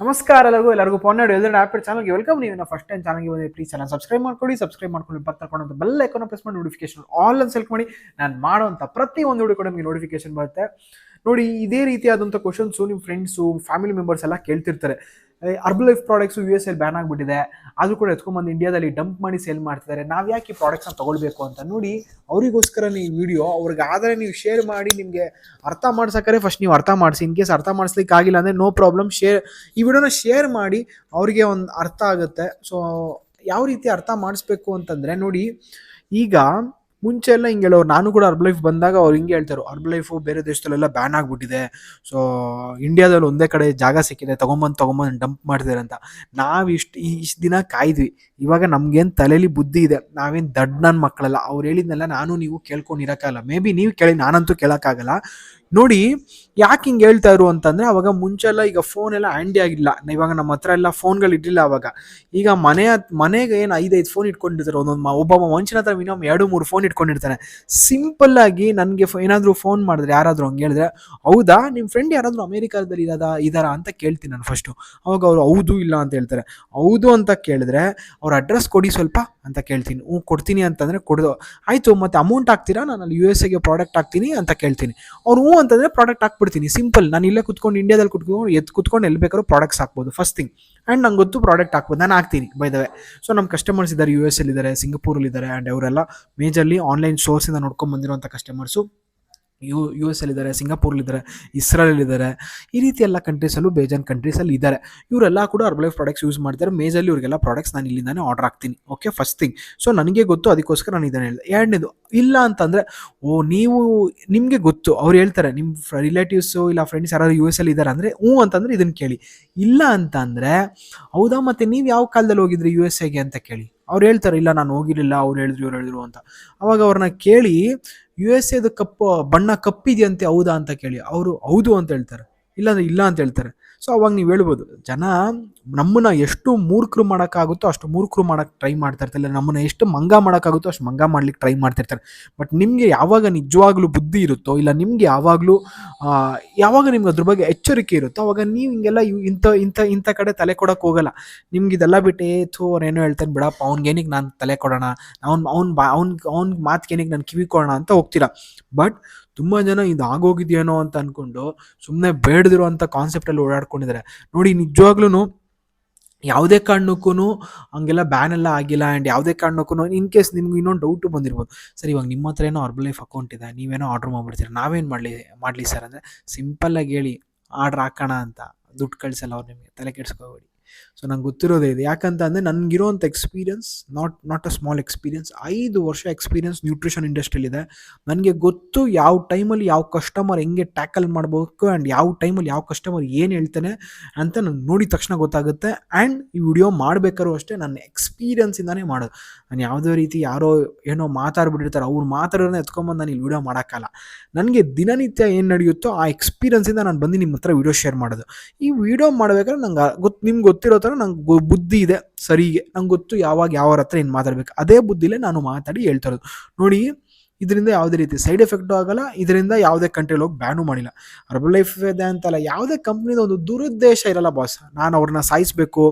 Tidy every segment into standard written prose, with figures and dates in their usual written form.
ನಮಸ್ಕಾರ ಎಲ್ಲರಿಗೂ ಪೊನ್ನಾಡು ಎಲ್ಲರೂ ಆ್ಯಪ್ ಚಾನಲ್ಗೆ ವೆಲ್ಕಮ್. ನೀವು ಫಸ್ಟ್ ಟೈಮ್ ಚಾನಲ್ಗೆ ಬಂದರೆ ಪ್ಲೀಸ್ ಚಾನಲ್ ಸಬ್ಸ್ಕ್ರೈಬ್ ಮಾಡ್ಕೊಂಡು ಪಕ್ಕದ ಬೆಲ್ ಐಕಾನ್ ಪ್ರೆಸ್ ಮಾಡಿ ನೋಟಿಫಿಕೇಶನ್ ಆಲ್ ಅನ್ನು ಸೆಲೆಕ್ಟ್ ಮಾಡಿ. ನಾನು ಮಾಡುವಂಥ ಪ್ರತಿ ಒಂದು ವಿಡಿಯೋ ಕೂಡ ನಿಮಗೆ ನೋಟಿಫಿಕೇಶನ್ ಬರುತ್ತೆ. ನೋಡಿ, ಇದೇ ರೀತಿಯಾದಂಥ ಕ್ವಶನ್ಸು ನಿಮ್ಮ ಫ್ರೆಂಡ್ಸು ಫ್ಯಾಮಿಲಿ ಮೆಂಬರ್ಸ್ ಎಲ್ಲ ಕೇಳ್ತಿರ್ತಾರೆ. ಲೈಫ್ ಪ್ರಾಡಕ್ಟ್ಸು US ಬ್ಯಾನ್ ಆಗಿಬಿಟ್ಟಿದೆ, ಅದು ಕೂಡ ಎತ್ಕೊಂಡ್ಬಂದು ಇಂಡಿಯಾದಲ್ಲಿ ಡಂಪ್ ಮಾಡಿ ಸೇಲ್ ಮಾಡ್ತಿದ್ದಾರೆ, ನಾವು ಯಾಕೆ ಈ ಪ್ರಾಡಕ್ಟ್ಸ್ನ ತೊಗೊಳ್ಬೇಕು ಅಂತ. ನೋಡಿ, ಅವರಿಗೋಸ್ಕರ ಈ ವಿಡಿಯೋ ಅವ್ರಿಗೆ ಆದರೆ ನೀವು ಶೇರ್ ಮಾಡಿ, ನಿಮಗೆ ಅರ್ಥ ಮಾಡ್ಸೋಕ್ಕಾರೆ ಫಸ್ಟ್ ನೀವು ಅರ್ಥ ಮಾಡಿಸಿ. ಇನ್ ಕೇಸ್ ಅರ್ಥ ಮಾಡಿಸ್ಲಿಕ್ಕೆ ಆಗಿಲ್ಲ ಅಂದರೆ ನೋ ಪ್ರಾಬ್ಲಮ್, ಈ ವಿಡಿಯೋನ ಶೇರ್ ಮಾಡಿ, ಅವರಿಗೆ ಒಂದು ಅರ್ಥ ಆಗುತ್ತೆ. ಸೊ ಯಾವ ರೀತಿ ಅರ್ಥ ಮಾಡಿಸ್ಬೇಕು ಅಂತಂದರೆ, ನೋಡಿ, ಈಗ ಮುಂಚೆ ಎಲ್ಲ ಹಿಂಗೆ ಹೇಳೋರು, ನಾನು ಕೂಡ ಲೈಫ್ ಬಂದಾಗ ಅವ್ರು ಹಿಂಗೆ ಹೇಳ್ತಾರೆ, ಲೈಫು ಬೇರೆ ದೇಶದಲ್ಲೆಲ್ಲ ಬ್ಯಾನ್ ಆಗಿಬಿಟ್ಟಿದೆ, ಸೊ ಇಂಡಿಯಾದಲ್ಲಿ ಒಂದೇ ಕಡೆ ಜಾಗ ಸಿಕ್ಕಿದೆ, ತೊಗೊಂಬಂದು ಡಂಪ್ ಮಾಡ್ತಿದ್ದಾರೆ ಅಂತ. ನಾವು ಇಷ್ಟು ದಿನ ಕಾಯ್ದ್ವಿ. ಇವಾಗ ನಮ್ಗೇನು ತಲೆಯಲ್ಲಿ ಬುದ್ಧಿ ಇದೆ, ನಾವೇನು ದಡ್ಡ ನನ್ನ ಮಕ್ಕಳಲ್ಲ. ಅವ್ರು ಹೇಳಿದ್ನೆಲ್ಲ ನಾನು ನೀವು ಕೇಳ್ಕೊಂಡಿರೋಕ್ಕಾಗಲ್ಲ. ಮೇ ಬಿ ನೀವು ಕೇಳಿ, ನಾನಂತೂ ಕೇಳೋಕ್ಕಾಗಲ್ಲ. ನೋಡಿ, ಯಾಕೆ ಹಿಂಗೆ ಹೇಳ್ತಾ ಇರು ಅಂತಂದರೆ, ಅವಾಗ ಮುಂಚೆಲ್ಲ ಈಗ ಫೋನ್ ಎಲ್ಲ ಹ್ಯಾಂಡಿ ಆಗಿಲ್ಲ. ಇವಾಗ ನಮ್ಮ ಹತ್ರ ಎಲ್ಲ ಫೋನ್ಗಳು ಇರಲಿಲ್ಲ ಅವಾಗ. ಈಗ ಮನೆಗೆ ಏನು 5 ಫೋನ್ ಇಟ್ಕೊಂಡಿರ್ತಾರೆ. ಒಬ್ಬ ಮನುಷ್ಯನ ಹತ್ರ ಮಿನಿಮಮ್ 2-3 ಫೋನ್ ಇಟ್ಕೊಂಡಿರ್ತಾನೆ. ಸಿಂಪಲ್ ಆಗಿ ನನಗೆ ಏನಾದರೂ ಫೋನ್ ಮಾಡಿದ್ರೆ, ಯಾರಾದರೂ ಹಂಗೆ ಹೇಳಿದ್ರೆ, ಹೌದಾ ನಿಮ್ಮ ಫ್ರೆಂಡ್ ಯಾರಾದರೂ ಅಮೇರಿಕಾದಲ್ಲಿ ಇದಾರಾ ಅಂತ ಕೇಳ್ತೀನಿ ನಾನು ಫಸ್ಟು. ಅವಾಗ ಅವರು ಹೌದು ಇಲ್ಲ ಅಂತ ಹೇಳ್ತಾರೆ. ಹೌದು ಅಂತ ಕೇಳಿದ್ರೆ ಅವ್ರ ಅಡ್ರೆಸ್ ಕೊಡಿ ಸ್ವಲ್ಪ ಅಂತ ಕೇಳ್ತೀನಿ. ಕೊಡ್ತೀನಿ ಅಂತಂದರೆ ಆಯಿತು, ಮತ್ತು ಅಮೌಂಟ್ ಹಾಕ್ತೀರಾ, ನಾನು ಅಲ್ಲಿ USA ಪ್ರಾಡಕ್ಟ್ ಹಾಕ್ತೀನಿ ಅಂತ ಕೇಳ್ತೀನಿ. ಅವ್ರು ಅಂತಂದರೆ ಪ್ರಾಡಕ್ಟ್ ಹಾಕ್ಬಿಡ್ತೀನಿ. ಸಿಂಪಲ್, ನಾನು ಇಲ್ಲೇ ಇಂಡಿಯಾದಲ್ಲಿ ಕುತ್ಕೊಂಡು ಎಲ್ಲಿ ಬೇಕಾದ್ರೂ ಪ್ರಾಡಕ್ಟ್ಸ್ ಹಾಕ್ಬೋದು ಫಸ್ಟ್ ಥಿಂಗ್. ಆ್ಯಂಡ್ ನಂಗೆ ಗೊತ್ತು ಪ್ರಾಡಕ್ಟ್ ಹಾಕ್ಬೋದು, ನಾನು ಹಾಕ್ತೀನಿ ಬೈ ದ ವೇ. ಸೊ ನಮ್ಮ ಕಸ್ಟಮರ್ಸ್ ಇದ್ದಾರೆ, US ಇದ್ದಾರೆ, ಸಿಂಗಪೂರಲ್ಲಿದ್ದಾರೆ. ಆ್ಯಂಡ್ ಅವರೆಲ್ಲ ಮೇಜರ್ಲಿ ಆನ್ಲೈನ್ ಸೋರ್ಸಿಂದ ನೋಡ್ಕೊಂಡು ಬಂದಿರುವಂಥ ಕಸ್ಟಮರ್ಸು. US ಇದ್ದಾರೆ, ಸಿಂಗಾಪುರಲ್ಲಿದ್ದಾರೆ, ಇಸ್ರೇಲಲ್ಲಿದ್ದಾರೆ. ಈ ರೀತಿ ಎಲ್ಲ ಕಂಟ್ರೀಸಲ್ಲೂ ಬೇಜಾನ್ ಕಂಟ್ರೀಸಲ್ಲಿ ಇದ್ದಾರೆ. ಇವರೆಲ್ಲ ಕೂಡ ಲೈಫ್ ಪ್ರಾಡಕ್ಟ್ಸ್ ಯೂಸ್ ಮಾಡ್ತಾರೆ. ಮೇಜರ್ಲಿ ಇವರಿಗೆಲ್ಲ ಪ್ರಾಡಕ್ಟ್ಸ್ ನಾನು ಇಲ್ಲಿಂದಾನೆ ಆರ್ಡರ್ ಹಾಕ್ತೀನಿ. Okay, first thing. ಸೊ ನನಗೆ ಗೊತ್ತು, ಅದಕ್ಕೋಸ್ಕರ ನಾನು ಇದನ್ನು ಹೇಳಿದೆ. ಎರಡನೇದು, ಇಲ್ಲ ಅಂತಂದರೆ, ನಿಮಗೆ ಗೊತ್ತು, ಅವ್ರು ಹೇಳ್ತಾರೆ ನಿಮ್ಮ ರಿಲೇಟಿವ್ಸು ಇಲ್ಲ ಫ್ರೆಂಡ್ಸ್ ಯಾರಾದ್ರು US ಇದ್ದಾರೆ ಅಂದರೆ ಅಂತಂದರೆ ಇದನ್ನು ಕೇಳಿ. ಇಲ್ಲ ಅಂತ ಅಂದರೆ, ಹೌದಾ ಮತ್ತು ನೀವು ಯಾವ ಕಾಲದಲ್ಲಿ ಹೋಗಿದ್ರಿ USA ಅಂತ ಕೇಳಿ. ಅವ್ರು ಹೇಳ್ತಾರೆ, ಇಲ್ಲ ನಾನು ಹೋಗಿರಲಿಲ್ಲ, ಅವ್ರು ಹೇಳಿದ್ರು ಅಂತ. ಅವಾಗ ಅವ್ರನ್ನ ಕೇಳಿ, US ಬಣ್ಣ ಕಪ್ಪಿದೆಯಂತೆ, ಹೌದಾ ಅಂತ ಕೇಳಿ. ಅವರು ಹೌದು ಅಂತ ಹೇಳ್ತಾರೆ, ಇಲ್ಲಾಂದರೆ ಇಲ್ಲ ಅಂತ ಹೇಳ್ತಾರೆ. ಸೊ ಅವಾಗ ನೀವು ಹೇಳ್ಬೋದು, ಜನ ನಮ್ಮನ್ನ ಎಷ್ಟು ಮೂರ್ಖರು ಮಾಡೋಕ್ಕಾಗುತ್ತೋ ಅಷ್ಟು ಮೂರ್ಖರು ಮಾಡೋಕ್ಕೆ ಟ್ರೈ ಮಾಡ್ತಾಯಿರ್ತಾರೆ, ಇಲ್ಲ ನಮ್ಮನ್ನ ಎಷ್ಟು ಮಂಗ ಮಾಡೋಕ್ಕಾಗುತ್ತೋ ಅಷ್ಟು ಮಂಗ ಮಾಡ್ಲಿಕ್ಕೆ ಟ್ರೈ ಮಾಡ್ತಿರ್ತಾರೆ. ಬಟ್ ನಿಮಗೆ ಯಾವಾಗ ನಿಜವಾಗ್ಲೂ ಬುದ್ಧಿ ಇರುತ್ತೋ, ಇಲ್ಲ ನಿಮಗೆ ಯಾವಾಗ ನಿಮ್ಗೆ ಅದ್ರ ಬಗ್ಗೆ ಎಚ್ಚರಿಕೆ ಇರುತ್ತೋ, ಅವಾಗ ನೀವು ಹಿಂಗೆಲ್ಲ ಇಂಥ ಕಡೆ ತಲೆ ಕೊಡೋಕೆ ಹೋಗಲ್ಲ. ನಿಮ್ಗೆ ಇದೆಲ್ಲ ಬಿಟ್ಟು ಅವ್ರೇನೋ ಹೇಳ್ತಾನೆ, ಬಿಡಪ್ಪ ಅವ್ನಿಗೇನಿಗೆ ನಾನು ತಲೆ ಕೊಡೋಣ, ಅವ್ನ ಮಾತಿಗೇನಿಗೆ ನಾನು ಕಿವಿ ಕೊಡೋಣ ಅಂತ ಹೋಗ್ತೀರಾ. ಬಟ್ ತುಂಬ ಜನ ಇದು ಆಗೋಗಿದೆಯೇನೋ ಅಂತ ಅಂದ್ಕೊಂಡು ಸುಮ್ಮನೆ ಬೇಡದಿರುವಂಥ ಕಾನ್ಸೆಪ್ಟಲ್ಲಿ ಓಡಾಡ್ಕೊಂಡಿದ್ದಾರೆ. ನೋಡಿ, ನಿಜವಾಗ್ಲೂ ಯಾವುದೇ ಕಾರಣಕ್ಕೂ ಹಂಗೆಲ್ಲ ಬ್ಯಾನ್ ಎಲ್ಲ ಆಗಿಲ್ಲ. ಆ್ಯಂಡ್ ಯಾವುದೇ ಕಾರಣಕ್ಕೂ ಇನ್ ಕೇಸ್ ನಿಮ್ಗೆ ಇನ್ನೊಂದು ಡೌಟು ಬಂದಿರ್ಬೋದು, ಸರ್ ಇವಾಗ ನಿಮ್ಮ ಹತ್ರ ಏನೋ ಲೈಫ್ ಅಕೌಂಟ್ ಇದೆ, ನೀವೇನೋ ಆರ್ಡ್ರ್ ಮಾಡ್ಬಿಡ್ತೀರ, ನಾವೇನು ಮಾಡಲಿ ಸರ್ ಅಂದರೆ, ಸಿಂಪಲ್ಲಾಗಿ ಹೇಳಿ ಆರ್ಡ್ರ್ ಹಾಕೋಣ ಅಂತ, ದುಡ್ಡು ಕಳಿಸಲ್ಲ ಅವ್ರು ನಿಮಗೆ, ತಲೆ ಕೆಡಿಸ್ಕೋಬೇಡಿ. ಸೊ ನಂಗೆ ಗೊತ್ತಿರೋದೇ ಇದೆ. ಯಾಕಂತ ಅಂದರೆ ನನಗಿರೋಂಥ experience not a small experience. 5 ವರ್ಷ ಎಕ್ಸ್ಪೀರಿಯನ್ಸ್ ನ್ಯೂಟ್ರಿಷನ್ ಇಂಡಸ್ಟ್ರಿಯಲ್ಲಿದೆ. ನನಗೆ ಗೊತ್ತು ಯಾವ ಟೈಮಲ್ಲಿ ಯಾವ ಕಸ್ಟಮರ್ ಹೆಂಗೆ ಟ್ಯಾಕಲ್ ಮಾಡಬೇಕು, ಆ್ಯಂಡ್ ಯಾವ ಟೈಮಲ್ಲಿ ಯಾವ ಕಸ್ಟಮರ್ ಏನು ಹೇಳ್ತಾನೆ ಅಂತ ನನಗೆ ನೋಡಿದ ತಕ್ಷಣ ಗೊತ್ತಾಗುತ್ತೆ. ಆ್ಯಂಡ್ ಈ ವಿಡಿಯೋ ಮಾಡಬೇಕಾದ್ರೂ ಅಷ್ಟೇ ನನ್ನ ಎಕ್ಸ್ಪೀರಿಯನ್ಸಿಂದಾನೇ ಮಾಡೋದು. ನಾನು ಯಾವುದೇ ರೀತಿ ಯಾರೋ ಏನೋ ಮಾತಾಡ್ಬಿಟ್ಟಿರ್ತಾರೆ, ಅವ್ರು ಮಾತಾಡೋದನ್ನ ಎತ್ಕೊಂಬಂದು ನಾನು ಇಲ್ಲಿ ವಿಡಿಯೋ ಮಾಡೋಕ್ಕಲ್ಲ. ನನಗೆ ದಿನನಿತ್ಯ ಏನು ನಡೆಯುತ್ತೋ ಆ ಎಕ್ಸ್ಪೀರಿಯನ್ಸಿಂದ ನಾನು ಬಂದು ನಿಮ್ಮ ಹತ್ರ ವಿಡಿಯೋ ಶೇರ್ ಮಾಡೋದು. ಈ ವಿಡಿಯೋ ಮಾಡಬೇಕಾದ್ರೆ ನಿಮ್ಗೆ ಗೊತ್ತಿರೋ ಥರ ನಂಗೆ ಬುದ್ಧಿ ಇದೆ ಸರಿಗೆ. ನಂಗೆ ಗೊತ್ತು ಯಾವ್ರ ಹತ್ರ ಏನು ಮಾತಾಡಬೇಕು. ಅದೇ ಬುದ್ಧಿಲೇ ನಾನು ಮಾತಾಡಿ ಹೇಳ್ತಾ ಇರೋದು. ನೋಡಿ, ಇದರಿಂದ ಯಾವುದೇ ರೀತಿ ಸೈಡ್ ಎಫೆಕ್ಟು ಆಗಲ್ಲ, ಇದರಿಂದ ಯಾವುದೇ ಕಂಟ್ರಿಲಿ ಹೋಗಿ ಬ್ಯಾನು ಮಾಡಿಲ್ಲ. ಲೈಫ್ ಇದೆ ಅಂತಲ್ಲ, ಯಾವುದೇ ಕಂಪ್ನಿದ ಒಂದು ದುರುದ್ದೇಶ ಇರಲ್ಲ ಬಾಸ್. ನಾನು ಅವ್ರನ್ನ ಸಾಯಿಸಬೇಕು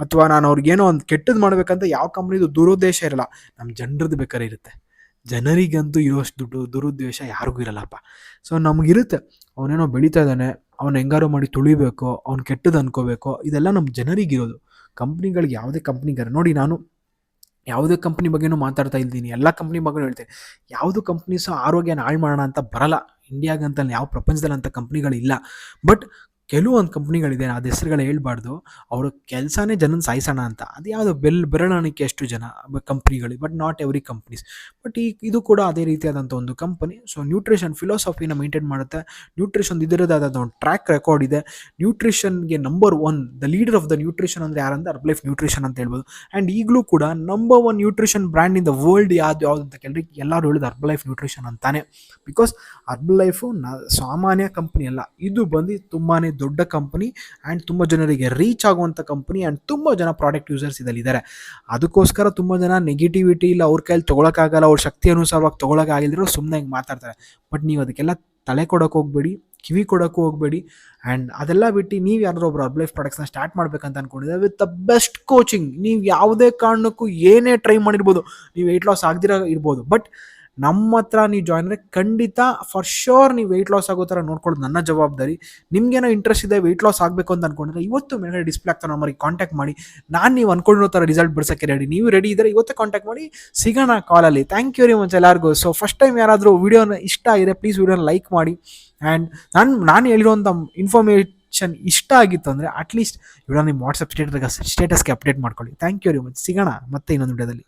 ಅಥವಾ ನಾನು ಅವ್ರಿಗೇನೋ ಒಂದು ಕೆಟ್ಟದ್ದು ಮಾಡಬೇಕಂತ ಯಾವ ಕಂಪ್ನಿದು ದುರುದ್ದೇಶ ಇರಲ್ಲ. ನಮ್ಮ ಜನರದ್ದು ಬೇಕಾದ್ರೆ ಇರುತ್ತೆ. ಜನರಿಗಂತೂ ಇರೋಷ್ಟು ದುರುದ್ದೇಶ ಯಾರಿಗೂ ಇರಲ್ಲಪ್ಪ. ಸೊ ನಮಗಿರುತ್ತೆ, ಅವನೇನೋ ಬೆಳೀತಾ ಇದ್ದಾನೆ, ಅವ್ನು ಹೆಂಗಾರು ಮಾಡಿ ತುಳಿಬೇಕು, ಅವ್ನು ಕೆಟ್ಟದ್ದು ಅನ್ಕೋಬೇಕು, ಇದೆಲ್ಲ ನಮ್ಮ ಜನರಿಗಿರೋದು. ಕಂಪ್ನಿಗಳಿಗೆ ಯಾವುದೇ ಕಂಪ್ನಿಗಾರ ನೋಡಿ, ನಾನು ಯಾವುದೇ ಕಂಪ್ನಿ ಬಗ್ಗೆನೂ ಮಾತಾಡ್ತಾ ಇದ್ದೀನಿ, ಎಲ್ಲ ಕಂಪ್ನಿ ಬಗ್ಗೆನೂ ಹೇಳ್ತೀನಿ. ಯಾವುದು ಕಂಪ್ನೀಸು ಆರೋಗ್ಯನ ಹಾಳು ಮಾಡೋಣ ಅಂತ ಬರಲ್ಲ. ಇಂಡಿಯಾಗಂತ ಯಾವ ಪ್ರಪಂಚದಲ್ಲಿ ಅಂಥ ಕಂಪ್ನಿಗಳಿಲ್ಲ. ಬಟ್ ಕೆಲವೊಂದು ಕಂಪ್ನಿಗಳಿದೆ, ಅದು ಹೆಸರುಗಳು ಹೇಳ್ಬಾರ್ದು, ಅವ್ರ ಕೆಲಸನೇ ಜನನ ಸಾಯಿಸೋಣ ಅಂತ. ಅದು ಯಾವುದೋ ಬೆರಳಿಕೆ ಎಷ್ಟು ಜನ ಕಂಪ್ನಿಗಳು, but not every companies. But ಇದು ಕೂಡ ಅದೇ ರೀತಿಯಾದಂಥ ಒಂದು ಕಂಪನಿ. ಸೊ ನ್ಯೂಟ್ರಿಷನ್ ಫಿಲಾಸಫಿನ ಮೇಂಟೈನ್ ಮಾಡುತ್ತೆ. ನ್ಯೂಟ್ರಿಷನ್ ಇದರದಾದ ಒಂದು ಟ್ರ್ಯಾಕ್ ರೆಕಾರ್ಡ್ ಇದೆ. ನ್ಯೂಟ್ರಿಷನ್ಗೆ number 1 the leader of the nutrition ಅಂದರೆ ಯಾರಂದ್ರೆ ಲೈಫ್ ನ್ಯೂಟ್ರಿಷನ್ ಅಂತ ಹೇಳ್ಬೋದು. ಆ್ಯಂಡ್ ಈಗಲೂ ಕೂಡ number 1 nutrition brand in the world ಯಾವ್ದು ಅಂತ ಕೇಳಿದ್ರೆ ಎಲ್ಲರೂ ಹೇಳೋದು ಲೈಫ್ ನ್ಯೂಟ್ರಿಷನ್ ಅಂತಾನೆ. ಬಿಕಾಸ್ ಲೈಫು ಸಾಮಾನ್ಯ ಕಂಪ್ನಿ ಅಲ್ಲ, ಇದು ಬಂದು ತುಂಬಾ ದೊಡ್ಡ ಕಂಪನಿ ಆ್ಯಂಡ್ ತುಂಬ ಜನರಿಗೆ ರೀಚ್ ಆಗುವಂಥ ಕಂಪನಿ ಆ್ಯಂಡ್ ತುಂಬ ಜನ ಪ್ರಾಡಕ್ಟ್ ಯೂಸರ್ಸ್ ಇದಲ್ಲಿದ್ದಾರೆ. ಅದಕ್ಕೋಸ್ಕರ ತುಂಬ ಜನ ನೆಗೆಟಿವಿಟಿ ಇಲ್ಲ ಅವ್ರ ಕೈಯಲ್ಲಿ ತೊಗೊಳಕ್ಕಾಗಲ್ಲ, ಅವ್ರ ಶಕ್ತಿ ಅನುಸಾರವಾಗಿ ತೊಗೊಳಕ್ಕಾಗಿಲ್ದಿರೋ ಸುಮ್ಮನೆ ಹಿಂಗೆ ಮಾತಾಡ್ತಾರೆ. ಬಟ್ ನೀವು ಅದಕ್ಕೆಲ್ಲ ತಲೆ ಕೊಡೋಕೆ ಹೋಗಬೇಡಿ, ಕಿವಿ ಕೊಡೋಕ್ಕೂ ಹೋಗಬೇಡಿ. ಆ್ಯಂಡ್ ಅದೆಲ್ಲ ಬಿಟ್ಟು ನೀವು ಯಾರಾದರೂ ಒಬ್ಬರು ಲೈಫ್ ಪ್ರಾಡಕ್ಟ್ಸ್ನ ಸ್ಟಾರ್ಟ್ ಮಾಡಬೇಕಂತ ಅಂದ್ಕೊಂಡಿದ್ರೆ ವಿತ್ ದ ಬೆಸ್ಟ್ ಕೋಚಿಂಗ್, ನೀವು ಯಾವುದೇ ಕಾರಣಕ್ಕೂ ಏನೇ ಟ್ರೈ ಮಾಡಿರ್ಬೋದು, ನೀವು ವೆಯ್ಟ್ ಲಾಸ್ ಆಗದಿರೋ ಇರ್ಬೋದು, ಬಟ್ ನಮ್ಮ ಹತ್ರ ನೀವು ಜಾಯ್ನ್ ಆದರೆ ಖಂಡಿತ ಫಾರ್ ಶ್ಯೂರ್ ನೀವು ವೆಯ್ಟ್ ಲಾಸ್ ಆಗೋ ಥರ ನೋಡ್ಕೊಳ್ಳೋದು ನನ್ನ ಜವಾಬ್ದಾರಿ. ನಿಮಗೇನೋ ಇಂಟ್ರೆಸ್ಟ್ ಇದೆ ವೆಯ್ಟ್ ಲಾಸ್ ಆಗಬೇಕು ಅಂತ ಅಂದ್ಕೊಂಡ್ರೆ ಇವತ್ತು ಮೇಲ್ಗಡೆ ಡಿಸ್ಪ್ಲೇ ಆಗ್ತಾ ನಮ್ಮರಿಗೆ ಕಾಂಟ್ಯಾಕ್ಟ್ ಮಾಡಿ. ನಾನು ನೀವು ಅಂದ್ಕೊಂಡಿರೋ ಥರ ರಿಸಲ್ಟ್ ಬಿಡ್ಸೋಕ್ಕೆ ರೆಡಿ. ನೀವು ರೆಡಿ ಇದ್ದರೆ ಇವತ್ತೇ ಕಾಂಟ್ಯಾಕ್ಟ್ ಮಾಡಿ, ಸಿಗೋಣ ಕಾಲಲ್ಲಿ. ಥ್ಯಾಂಕ್ ಯು ವೆರಿ ಮಚ್ ಎಲ್ಲರಿಗೂ. ಸೊ ಫಸ್ಟ್ ಟೈಮ್ ಯಾರಾದರೂ ವೀಡಿಯೋನ ಇಷ್ಟ ಆಗಿದೆ ಪ್ಲೀಸ್ ವೀಡಿಯೋನ ಲೈಕ್ ಮಾಡಿ. ಆ್ಯಂಡ್ ನಾನು ಹೇಳಿರುವಂಥ ಇನ್ಫಾರ್ಮೇಷನ್ ಇಷ್ಟ ಆಗಿತ್ತು ಅಂದರೆ ಅಟ್ಲೀಸ್ಟ್ ವಿಡಿಯೋ ನಿಮ್ಮ ವಾಟ್ಸಪ್ ಸ್ಟೇಟಸ್ಗೆ ಅಪ್ಡೇಟ್ ಮಾಡ್ಕೊಳ್ಳಿ. Thank you very much. ಸಿಗೋಣ ಮತ್ತೆ ಇನ್ನೊಂದು ವಿಡಿಯೋದಲ್ಲಿ.